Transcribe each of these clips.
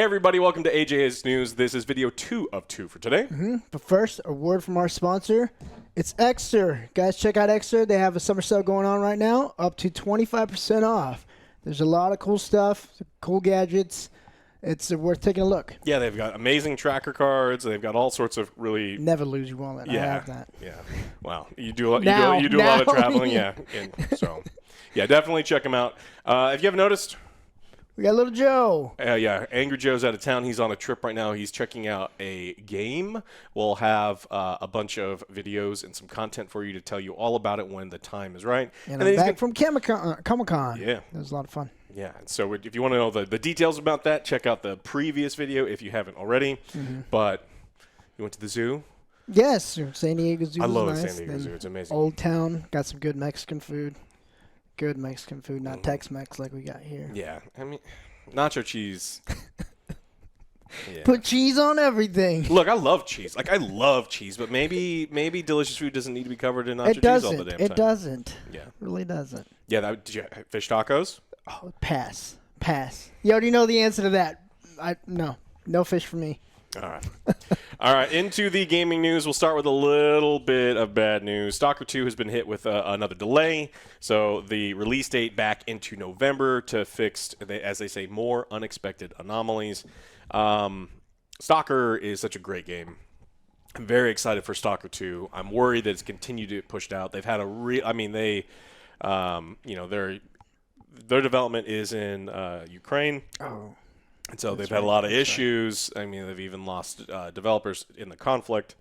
everybody, welcome to AJS News. This is video 2 of 2 for today. But first, a word from our sponsor. It's Exter. Guys, check out Exter. They have a summer sale going on right now, up to 25% off. There's a lot of cool stuff, cool gadgets. It's worth taking a look. Yeah, they've got amazing tracker cards. They've got all sorts of really... Never lose your wallet. Yeah, I have that. Yeah. Wow. You do a lot of traveling. Yeah. And so, yeah, definitely check them out. If you haven't noticed... We got Little Joe. Yeah, Angry Joe's out of town. He's on a trip right now. He's checking out a game. We'll have a bunch of videos and some content for you to tell you all about it when the time is right. And I'm back from Comic-Con. Yeah. It was a lot of fun. Yeah, so if you want to know the details about that, check out the previous video if you haven't already. But you went to the zoo? Yes, San Diego Zoo. I love nice. the San Diego Zoo. It's amazing. Old Town, got some good Mexican food. Good Mexican food, not Tex-Mex like we got here. Yeah, I mean, nacho cheese. Yeah. Put cheese on everything. Look, I love cheese. I love cheese, but maybe delicious food doesn't need to be covered in nacho cheese all the damn time. It doesn't. Yeah. Really doesn't. Yeah, did you fish tacos? Oh, pass. You already know the answer to that. No fish for me. All right. All right, into the gaming news. We'll start with a little bit of bad news. Stalker 2 has been hit with another delay. So the release date back into November to fix, as they say, more unexpected anomalies. Stalker is such a great game. I'm very excited for Stalker 2. I'm worried that it's continued to get pushed out. They've had their development is in Ukraine. Oh. And so they've had a lot of issues. I mean, they've even lost developers in the conflict.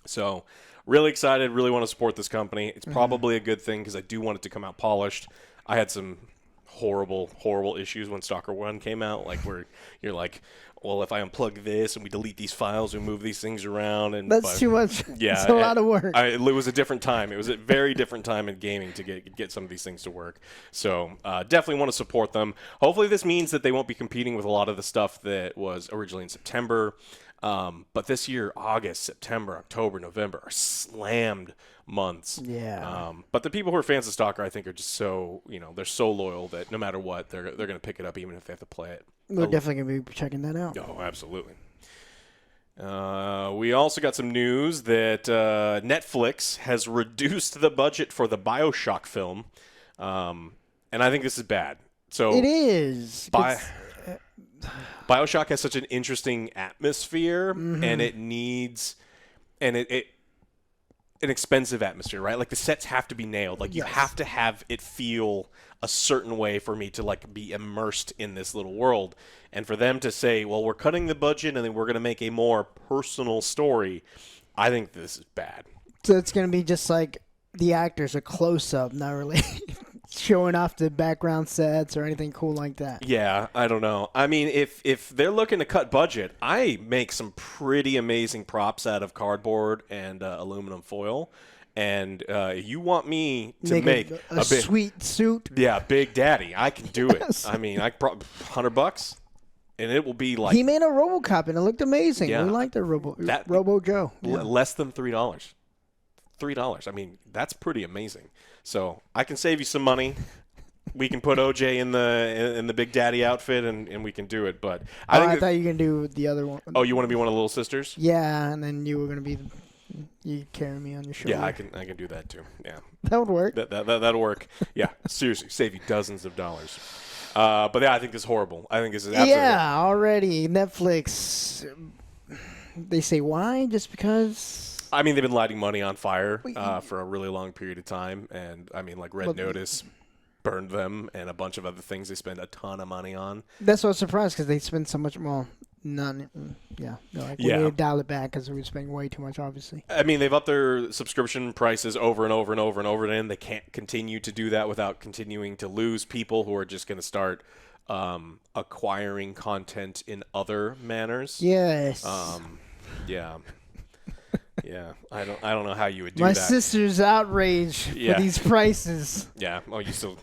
So really excited, really want to support this company. It's probably a good thing because I do want it to come out polished. I had some horrible, horrible issues when Stalker 1 came out, like where you're like, well, if I unplug this and we delete these files, we move these things around. And that's too much. Yeah, it's a lot of work. It was a different time. It was a very different time in gaming to get some of these things to work. So definitely want to support them. Hopefully this means that they won't be competing with a lot of the stuff that was originally in September. But this year, August, September, October, November are slammed months. Yeah. But the people who are fans of Stalker, I think, are just so, they're so loyal that no matter what, they're going to pick it up even if they have to play it. We're definitely going to be checking that out. Oh, absolutely. We also got some news that Netflix has reduced the budget for the Bioshock film. And I think this is bad. So it is. Bioshock has such an interesting atmosphere, and it needs an expensive atmosphere, right? Like the sets have to be nailed. Like you have to have it feel a certain way for me to like be immersed in this little world. And for them to say, well, we're cutting the budget and then we're going to make a more personal story, I think this is bad. So it's going to be just like the actors are close up, not really showing off the background sets or anything cool like that. Yeah, I don't know. I mean, if they're looking to cut budget, I make some pretty amazing props out of cardboard and aluminum foil. And you want me to make a sweet suit? Yeah, Big Daddy. I can do it. I mean, $100, and it will be like... He made a RoboCop, and it looked amazing. Yeah. We liked the Robo Joe. Yeah. Less than $3. $3. I mean, that's pretty amazing. So I can save you some money. We can put OJ in the Big Daddy outfit, and we can do it. But I thought you were going to do the other one. Oh, you want to be one of the little sisters? Yeah, and then you were going to be... You carry me on your shoulder. Yeah, I can do that too. Yeah, that would work. That'll work. Yeah, seriously, save you dozens of dollars. But yeah, I think this is horrible. I think this is absolutely already Netflix. They say why? Just because? I mean, they've been lighting money on fire for a really long period of time, and I mean, like Red Notice burned them, and a bunch of other things they spend a ton of money on. That's why I was surprised because they spend so much more. We need to dial it back because we're spending way too much, obviously. I mean, they've upped their subscription prices over and over and over and over again. They can't continue to do that without continuing to lose people who are just going to start acquiring content in other manners. Yes. Yeah. Yeah. I don't know how you would do My that. My sister's outraged for these prices. Yeah. Oh, you still...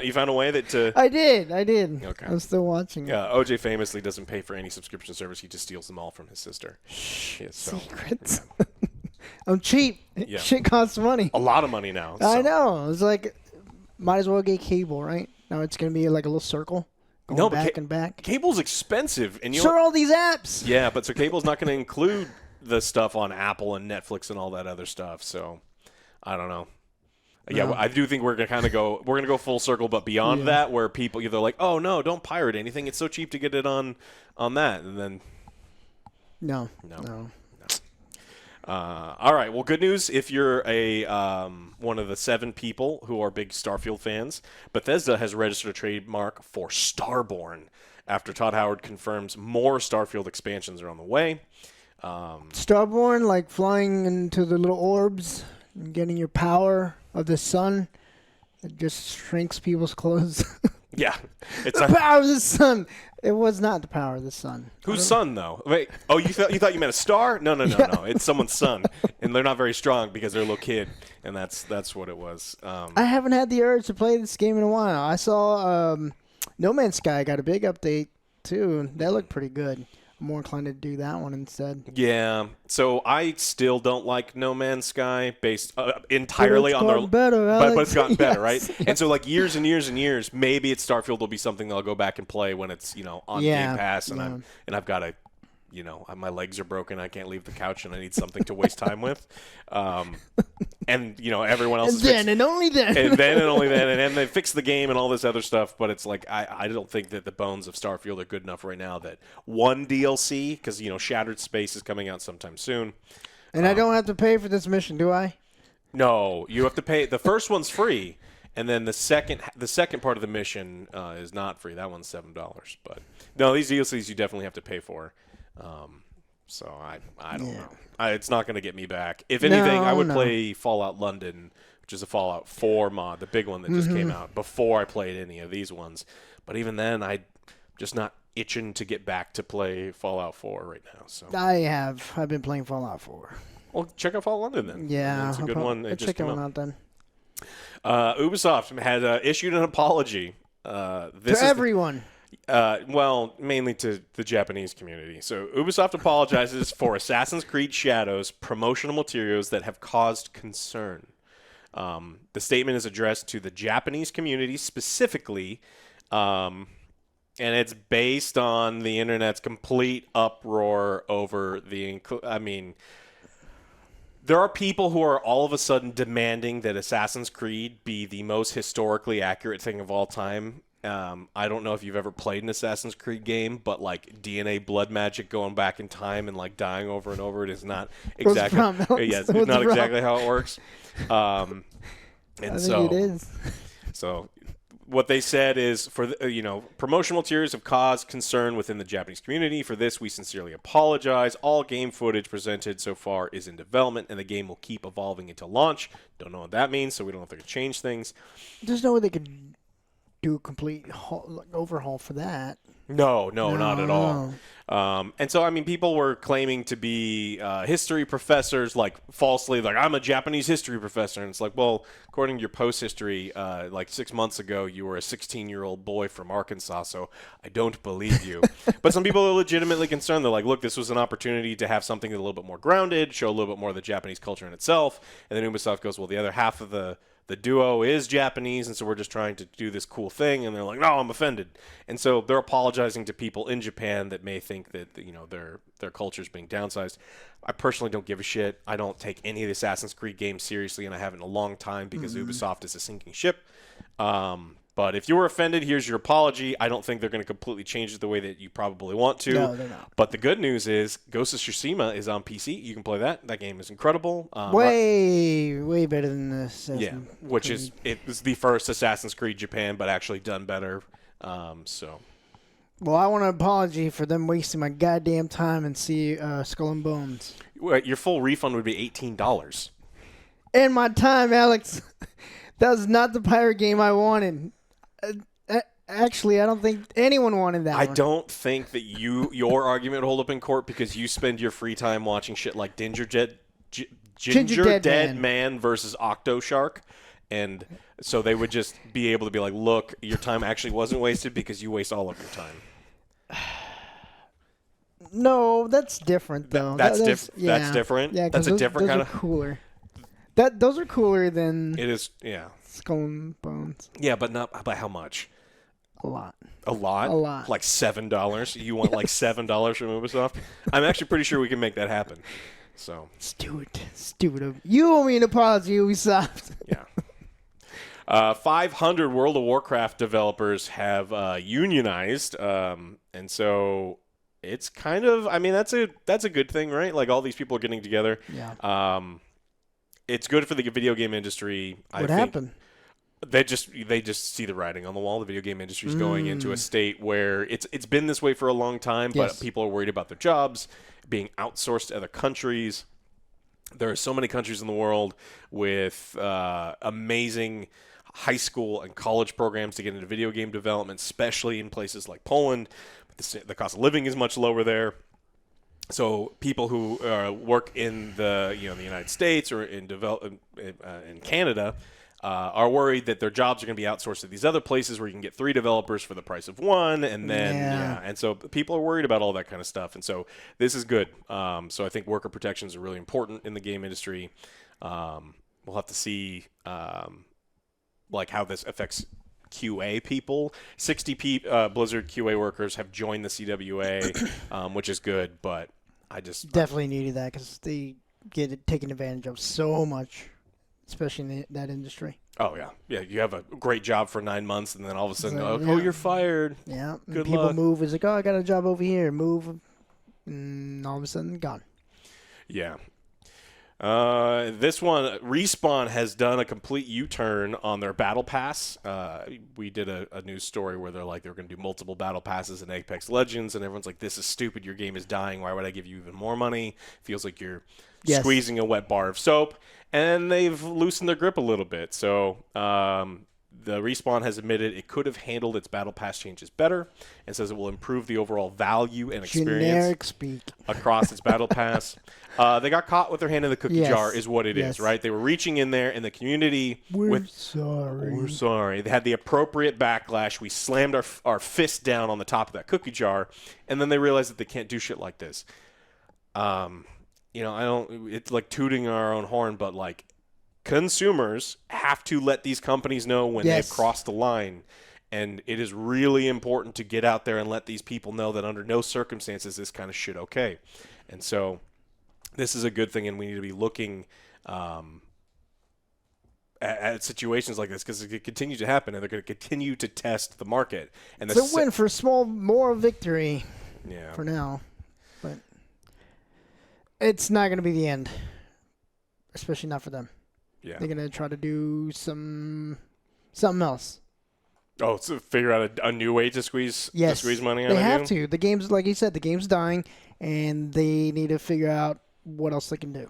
You found a way that I did. Okay. I'm still watching it. Yeah, OJ famously doesn't pay for any subscription service. He just steals them all from his sister. Secrets. I'm cheap. Yeah. Shit costs money. A lot of money now. I know. It's like, might as well get cable, right? Now it's going to be like a little circle. Going back and back. Cable's expensive, and so are all these apps. Yeah, but so cable's not going to include the stuff on Apple and Netflix and all that other stuff. So I don't know. No. Yeah, well, I do think we're going to go full circle, but beyond that, where people they're like, oh no, don't pirate anything. It's so cheap to get it on that, and then no. All right. Well, good news if you're a one of the 7 people who are big Starfield fans. Bethesda has registered a trademark for Starborn after Todd Howard confirms more Starfield expansions are on the way. Starborn, like flying into the little orbs and getting your power of the sun. It just shrinks people's clothes. Yeah, it's the power of the sun. It was not the power of the sun. Whose son, though? Wait. Oh, you thought you meant a star? No. It's someone's son, and they're not very strong because they're a little kid, and that's what it was. I haven't had the urge to play this game in a while. I saw No Man's Sky got a big update too. That looked pretty good. I'm more inclined to do that one instead. Yeah. So I still don't like No Man's Sky based entirely on their better, but it's gotten better, right? Yes. And so like years and years and years, maybe Starfield will be something that I'll go back and play when it's, on Game Pass and I've got to my legs are broken. I can't leave the couch, and I need something to waste time with. And everyone else. And only then. And only then. And then they fix the game and all this other stuff. But it's like I don't think that the bones of Starfield are good enough right now. That one DLC, because Shattered Space is coming out sometime soon. And I don't have to pay for this mission, do I? No, you have to pay. The first one's free, and then the second part of the mission is not free. That one's $7. But no, these DLCs you definitely have to pay for. So I don't know. It's not going to get me back. If anything, I would play Fallout London, which is a Fallout 4 mod, the big one that just came out, before I played any of these ones. But even then, I'm just not itching to get back to play Fallout 4 right now. So I've been playing Fallout 4. Well, check out Fallout London then. Yeah, it's a good one. I'll check that one out then. Ubisoft had issued an apology. To everyone. Mainly to the Japanese community. So Ubisoft apologizes for Assassin's Creed Shadows promotional materials that have caused concern. The statement is addressed to the Japanese community specifically, and it's based on the internet's complete uproar over there are people who are all of a sudden demanding that Assassin's Creed be the most historically accurate thing of all time. I don't know if you've ever played an Assassin's Creed game, but like DNA blood magic going back in time and like dying over and over, it is not exactly exactly how it works. I think it is. So what they said is for promotional materials have caused concern within the Japanese community. For this, we sincerely apologize. All game footage presented so far is in development, and the game will keep evolving until launch. Don't know what that means, so we don't know if they could change things. There's no way they could do a complete overhaul for that. No, not at all. And so, people were claiming to be history professors, like falsely, like I'm a Japanese history professor. And it's like, well, according to your post history, like 6 months ago, you were a 16-year-old boy from Arkansas, so I don't believe you. But some people are legitimately concerned. They're like, look, this was an opportunity to have something a little bit more grounded, show a little bit more of the Japanese culture in itself. And then Ubisoft goes, well, the other half of the duo is Japanese, and so we're just trying to do this cool thing. And they're like, no, I'm offended. And so they're apologizing to people in Japan that may think that their culture is being downsized. I personally don't give a shit. I don't take any of the Assassin's Creed games seriously, and I haven't in a long time because Ubisoft is a sinking ship. But if you were offended, here's your apology. I don't think they're going to completely change it the way that you probably want to. No, they're not. But the good news is Ghost of Tsushima is on PC. You can play that. That game is incredible. Way better than this. Which is it was the first Assassin's Creed Japan, but actually done better. Well, I want an apology for them wasting my goddamn time and see Skull and Bones. Your full refund would be $18. And my time, Alex. That was not the pirate game I wanted. Actually, I don't think anyone wanted that one. I don't think that your argument would hold up in court because you spend your free time watching shit like Ginger Dead Man versus Octo Shark. And so they would just be able to be like, look, your time actually wasn't wasted because you waste all of your time. No, that's different, though. That's different? Yeah, that's a different kind of... cooler. Those are cooler than... It is, yeah. Skull and Bones. Yeah, but not by how much? A lot. A lot? A lot. Like $7? You want like $7 from Ubisoft? I'm actually pretty sure we can make that happen. So Stupid of you. Owe me an apology, Ubisoft. yeah. 500 World of Warcraft developers have unionized, and so it's kind of, I mean, that's a good thing, right? Like all these people are getting together. Yeah. It's good for the video game industry. What happened? They just see the writing on the wall. The video game industry is going into a state where it's been this way for a long time, but people are worried about their jobs being outsourced to other countries. There are so many countries in the world with amazing high school and college programs to get into video game development, especially in places like Poland. The cost of living is much lower there. So people who work in the United States or in Canada are worried that their jobs are going to be outsourced to these other places where you can get 3 developers for the price of 1, and then and so people are worried about all that kind of stuff, and so this is good. So I think worker protections are really important in the game industry. We'll have to see like how this affects QA people. 60 Blizzard QA workers have joined the CWA, which is good, but I just definitely needed that because they get it taken advantage of so much, especially in that industry. Oh yeah. You have a great job for 9 months, and then all of a sudden, you're fired. Yeah, good people luck. move. It's like, oh, I got a job over here. Move, and all of a sudden, gone. Yeah. This one, Respawn has done a complete U-turn on their Battle Pass. We did a news story where they're going to do multiple Battle Passes in Apex Legends, and everyone's like, this is stupid. Your game is dying. Why would I give you even more money? Feels like you're squeezing a wet bar of soap. And they've loosened their grip a little bit. So the Respawn has admitted it could have handled its Battle Pass changes better and says it will improve the overall value and experience across its Battle Pass. They got caught with their hand in the cookie jar is what it is, right? They were reaching in there, and the community We're sorry. They had the appropriate backlash. We slammed our fist down on the top of that cookie jar, and then they realized that they can't do shit like this. It's like tooting our own horn, but like consumers have to let these companies know when they've crossed the line. And it is really important to get out there and let these people know that under no circumstances is this kind of shit okay. And so this is a good thing, and we need to be looking at situations like this because it could continue to happen, and they're going to continue to test the market. And it's a win for small moral victory for now. But it's not going to be the end, especially not for them. Yeah. They're going to try to do something else. Oh, so figure out a new way to squeeze money out of you? They have to. The game's, like you said, the game's dying, and they need to figure out what else they can do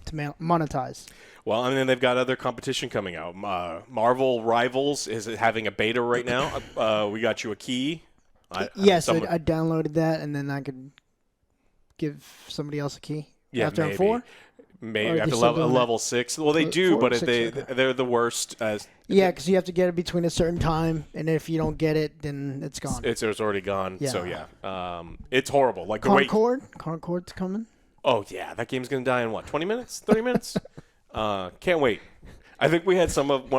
to monetize. Well, I mean, they've got other competition coming out. Marvel Rivals is having a beta right now. We got you a key. I downloaded that, and then I could give somebody else a key after maybe. I'm 4? Maybe after level 6. Well, they do, but they're the worst. Because you have to get it between a certain time, and if you don't get it, then it's gone. It's already gone. Yeah. So it's horrible. Like Concord's coming. Oh yeah, that game's gonna die in what? 20 minutes? 30 minutes? Can't wait. I think we had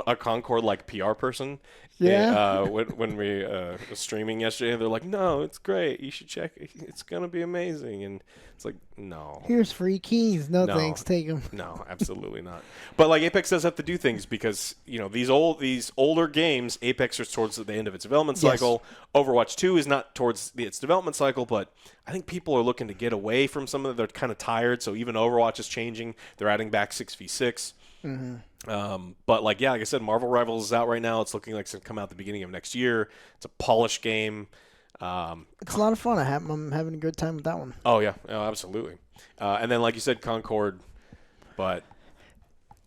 a Concord PR person. Yeah. When we were streaming yesterday, they're like, "No, it's great. You should check it. It's gonna be amazing." And it's like, no. Here's free keys. No thanks. Take them. No, absolutely not. But like Apex does have to do things because these older games, Apex is towards the end of its development cycle. Overwatch 2 is not towards its development cycle, but I think people are looking to get away from some of they're kind of tired. So even Overwatch is changing. They're adding back 6v6. But like I said, Marvel Rivals is out right now. It's looking like it's going to come out at the beginning of next year. It's a polished game. It's a lot of fun. I'm having a good time with that one. Oh, yeah. Oh, absolutely. And then, like you said, Concord. But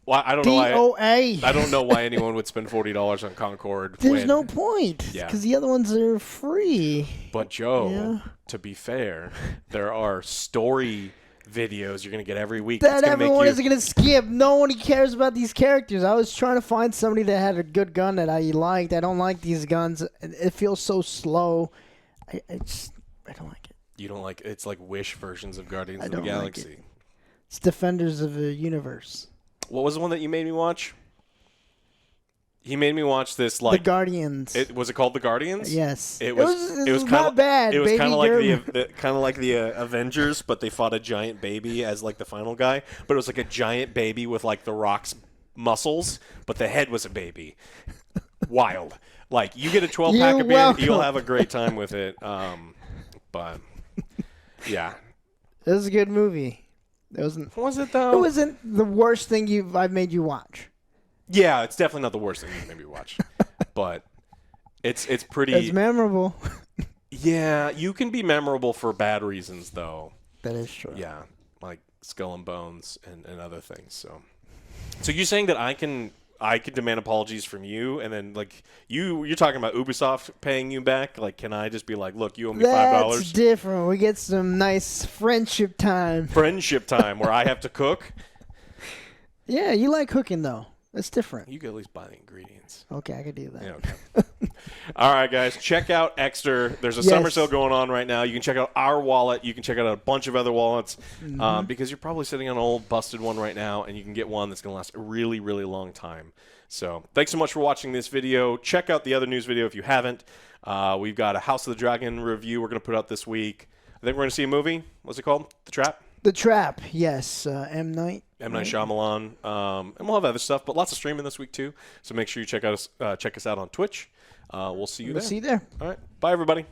I don't know why. I don't know why anyone would spend $40 on Concord. There's no point. Because the other ones are free. But, Joe, to be fair, there are story videos you're going to get every week. That everyone is going to skip. No one cares about these characters. I was trying to find somebody that had a good gun that I liked. I don't like these guns. It feels so slow. I don't like it. You don't like it? It's like Wish versions of Guardians of the Galaxy. Like it's Defenders of the Universe. What was the one that you made me watch? He made me watch this The like Guardians. was it called The Guardians? Yes. It was kind not of bad. It was Baby kind of like Gerber. the Avengers, but they fought a giant baby as like the final guy. But it was like a giant baby with like the Rock's muscles, but the head was a baby. Wild. Like you get a 12-pack of beer, welcome. you'll have a great time with it. But yeah, It was a good movie. It wasn't. was it though? It wasn't the worst thing I've made you watch. Yeah, it's definitely not the worst thing you maybe watch, but it's pretty. It's memorable. Yeah, you can be memorable for bad reasons though. That is true. Yeah, like Skull and Bones and other things. So you're saying that I can demand apologies from you, and then like you're talking about Ubisoft paying you back. Like, can I just be like, look, you owe me That's $5? different. We get some nice friendship time. Friendship time where I have to cook. Yeah, you like cooking though. That's different. You can at least buy the ingredients. Okay, I could do that. Yeah, okay. All right, guys, check out Exter. There's a Yes. summer sale going on right now. You can check out our wallet. You can check out a bunch of other wallets because you're probably sitting on an old busted one right now, and you can get one that's going to last a really, really long time. So thanks so much for watching this video. Check out the other news video if you haven't. We've got a House of the Dragon review we're going to put out this week. I think we're going to see a movie. What's it called? The Trap? The Trap, yes. M. Night. M. Night Shyamalan. And we'll have other stuff, but lots of streaming this week too. So make sure you check us out on Twitch. We'll see you We'll there. see you there. All right. Bye, everybody.